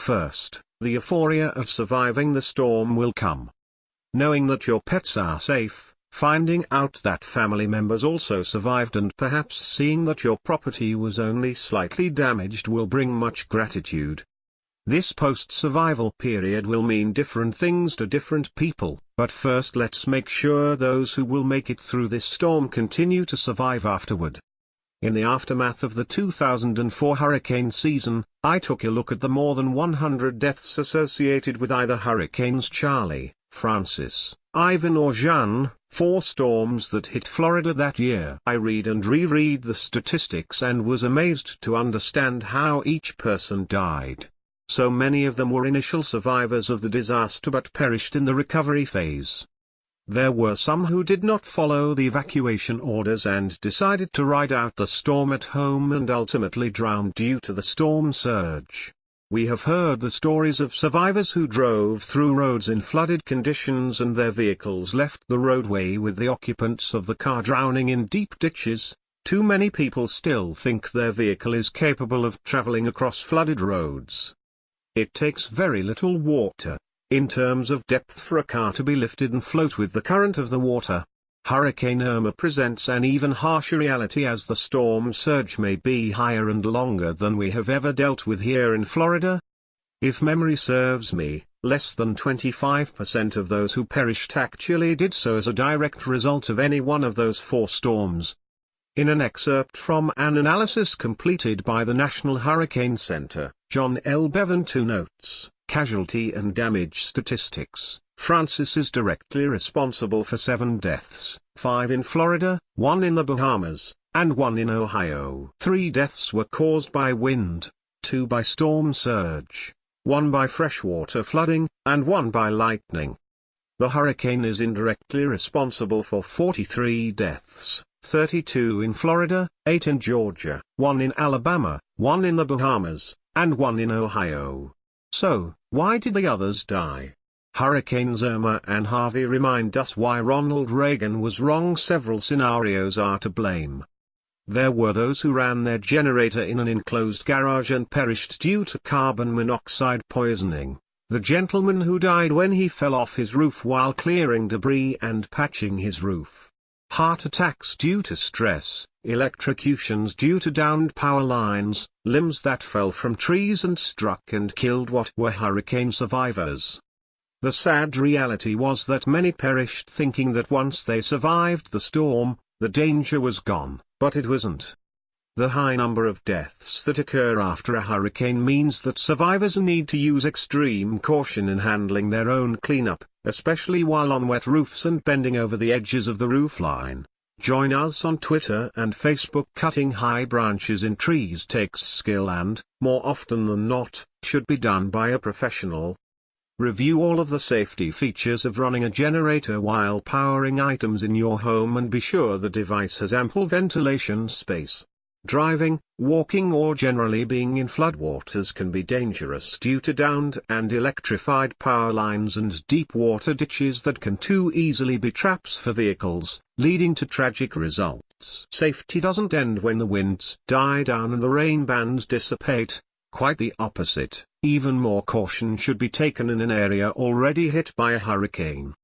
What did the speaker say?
First, the euphoria of surviving the storm will come. Knowing that your pets are safe, finding out that family members also survived, and perhaps seeing that your property was only slightly damaged will bring much gratitude. This post-survival period will mean different things to different people, but first let's make sure those who will make it through this storm continue to survive afterward. In the aftermath of the 2004 hurricane season, I took a look at the more than 100 deaths associated with either Hurricanes Charley, Francis, Ivan or Jeanne, 4 storms that hit Florida that year. I read and reread the statistics and was amazed to understand how each person died. So many of them were initial survivors of the disaster but perished in the recovery phase. There were some who did not follow the evacuation orders and decided to ride out the storm at home and ultimately drowned due to the storm surge. We have heard the stories of survivors who drove through roads in flooded conditions and their vehicles left the roadway with the occupants of the car drowning in deep ditches. Too many people still think their vehicle is capable of traveling across flooded roads. It takes very little water, in terms of depth, for a car to be lifted and float with the current of the water. Hurricane Irma presents an even harsher reality, as the storm surge may be higher and longer than we have ever dealt with here in Florida. If memory serves me, less than 25% of those who perished actually did so as a direct result of any one of those 4 storms. In an excerpt from an analysis completed by the National Hurricane Center, John L. Bevan 2 notes, casualty and damage statistics. Francis is directly responsible for 7 deaths, 5 in Florida, 1 in the Bahamas, and 1 in Ohio. 3 deaths were caused by wind, 2 by storm surge, 1 by freshwater flooding, and 1 by lightning. The hurricane is indirectly responsible for 43 deaths, 32 in Florida, 8 in Georgia, 1 in Alabama, 1 in the Bahamas, and 1 in Ohio. So, why did the others die? Hurricanes Irma and Harvey remind us why Ronald Reagan was wrong. Several scenarios are to blame. There were those who ran their generator in an enclosed garage and perished due to carbon monoxide poisoning. The gentleman who died when he fell off his roof while clearing debris and patching his roof. Heart attacks due to stress, electrocutions due to downed power lines, limbs that fell from trees and struck and killed what were hurricane survivors. The sad reality was that many perished thinking that once they survived the storm, the danger was gone, but it wasn't. The high number of deaths that occur after a hurricane means that survivors need to use extreme caution in handling their own cleanup, especially while on wet roofs and bending over the edges of the roofline. Join us on Twitter and Facebook. Cutting high branches in trees takes skill and, more often than not, should be done by a professional. Review all of the safety features of running a generator while powering items in your home and be sure the device has ample ventilation space. Driving, walking, or generally being in floodwaters can be dangerous due to downed and electrified power lines and deep water ditches that can too easily be traps for vehicles, leading to tragic results. Safety doesn't end when the winds die down and the rain bands dissipate. Quite the opposite. Even more caution should be taken in an area already hit by a hurricane.